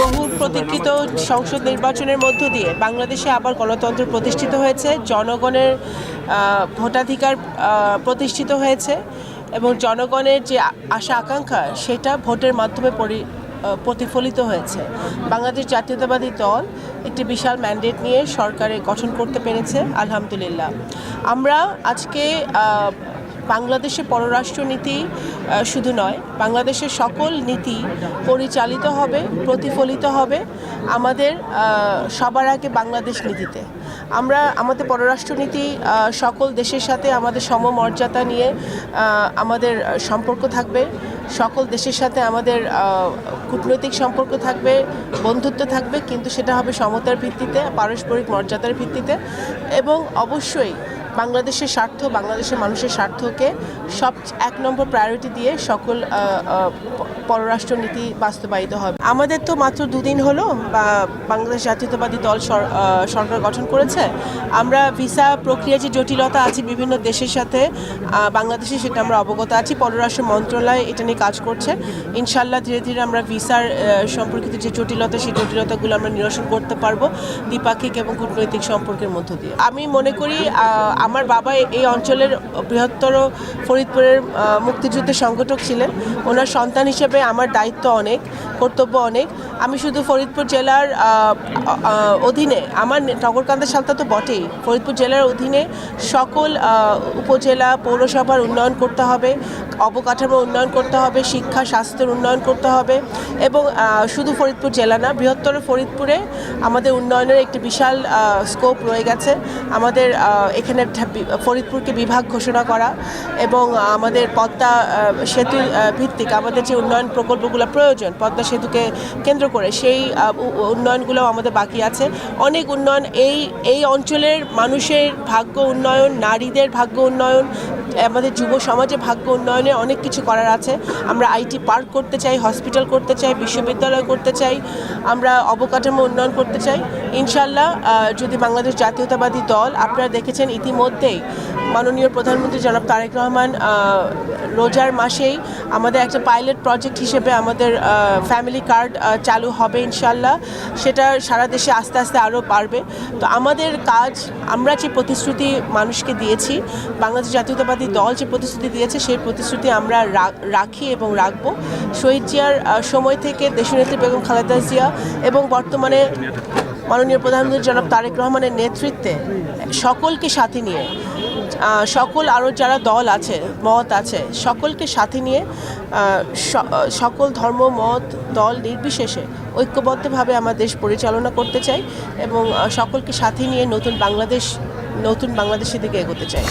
বহু প্রতীক্ষিত সংসদ নির্বাচনের মধ্য দিয়ে বাংলাদেশে আবার গণতন্ত্র প্রতিষ্ঠিত হয়েছে, জনগণের ভোটাধিকার প্রতিষ্ঠিত হয়েছে এবং জনগণের যে আশা আকাঙ্ক্ষা সেটা ভোটের মাধ্যমে প্রতিফলিত হয়েছে। বাংলাদেশ জাতীয়তাবাদী দল একটি বিশাল ম্যান্ডেট নিয়ে সরকারে গঠন করতে পেরেছে, আলহামদুলিল্লাহ। আমরা আজকে বাংলাদেশের পররাষ্ট্রনীতি শুধু নয়, বাংলাদেশের সকল নীতি পরিচালিত হবে, প্রতিফলিত হবে আমাদের সবার আগে বাংলাদেশ নীতিতে। আমরা আমাদের পররাষ্ট্রনীতি সকল দেশের সাথে আমাদের সমমর্যাদা নিয়ে আমাদের সম্পর্ক থাকবে, সকল দেশের সাথে আমাদের কূটনৈতিক সম্পর্ক থাকবে, বন্ধুত্ব থাকবে, কিন্তু সেটা হবে সমতার ভিত্তিতে, পারস্পরিক মর্যাদার ভিত্তিতে এবং অবশ্যই বাংলাদেশের স্বার্থ, বাংলাদেশের মানুষের স্বার্থকে এক নম্বর প্রায়োরিটি দিয়ে সকল পররাষ্ট্রনীতি বাস্তবায়িত হবে। আমাদের তো মাত্র দুদিন হলো বাংলাদেশ জাতীয়তাবাদী দল সরকার গঠন করেছে। আমরা ভিসা প্রক্রিয়া যে জটিলতা আছে বিভিন্ন দেশের সাথে বাংলাদেশে, সেটা আমরা অবগত আছি। পররাষ্ট্র মন্ত্রণালয় এটা নিয়ে কাজ করছে। ইনশাল্লাহ ধীরে ধীরে আমরা ভিসার সম্পর্কিত যে জটিলতা, সেই জটিলতাগুলো আমরা নিরসন করতে পারবো দ্বিপাক্ষিক এবং কূটনৈতিক সম্পর্কের মধ্য দিয়ে। আমি মনে করি আমার বাবা এই অঞ্চলের বৃহত্তর ফরিদপুরের মুক্তিযুদ্ধের সংগঠক ছিলেন। ওনার সন্তান হিসেবে আমার দায়িত্ব অনেক, কর্তব্য অনেক। আমি শুধু ফরিদপুর জেলার অধীনে, আমার নগরকান্দা সালতা তো বটেই, ফরিদপুর জেলার অধীনে সকল উপজেলা পৌরসভার উন্নয়ন করতে হবে, অবকাঠামো উন্নয়ন করতে হবে, শিক্ষা স্বাস্থ্যের উন্নয়ন করতে হবে এবং শুধু ফরিদপুর জেলা না, বৃহত্তর ফরিদপুরে আমাদের উন্নয়নের একটি বিশাল স্কোপ রয়ে গেছে। আমাদের এখানে ফরিদপুরকে বিভাগ ঘোষণা করা এবং আমাদের পদ্মা সেতু ভিত্তিক আমাদের যে উন্নয়ন প্রকল্পগুলো প্রয়োজন পদ্মা সেতুকে কেন্দ্র করে, সেই উন্নয়নগুলো আমাদের বাকি আছে। অনেক উন্নয়ন এই অঞ্চলের মানুষের ভাগ্য উন্নয়ন, নারীদের ভাগ্য উন্নয়ন, আমাদের যুব সমাজে ভাগ্য উন্নয়নে অনেক কিছু করার আছে। আমরা আইটি পার্ক করতে চাই, হসপিটাল করতে চাই, বিশ্ববিদ্যালয় করতে চাই, আমরা অবকাঠামো উন্নয়ন করতে চাই। ইনশাল্লাহ যদি বাংলাদেশ জাতীয়তাবাদী দল, আপনারা দেখেছেন ইতিমধ্যেই মাননীয় প্রধানমন্ত্রী জনাব তারেক রহমান রোজার মাসেই আমাদের একটা পাইলট প্রজেক্ট হিসেবে আমাদের ফ্যামিলি কার্ড চালু হবে ইনশাল্লাহ। সেটা সারা দেশে আস্তে আস্তে আরও বাড়বে। তো আমাদের কাজ, আমরা যে প্রতিশ্রুতি মানুষকে দিয়েছি, বাংলাদেশ জাতীয়তাবাদী দল যে প্রতিশ্রুতি দিয়েছে, সেই প্রতিশ্রুতি আমরা রাখি এবং রাখবো। শহীদ জিয়ার সময় থেকে দেশনেত্রী বেগম খালেদা জিয়া এবং বর্তমানে মাননীয় প্রধানমন্ত্রী জনাব তারেক রহমানের নেতৃত্বে সকলকে সাথে নিয়ে, সকল আরও যারা দল আছে, মত আছে, সকলকে সাথে নিয়ে সকল ধর্ম, মত, দল নির্বিশেষে ঐক্যবদ্ধভাবে আমার দেশ পরিচালনা করতে চাই এবং সকলকে সাথে নিয়ে নতুন বাংলাদেশের দিকে এগোতে চাই।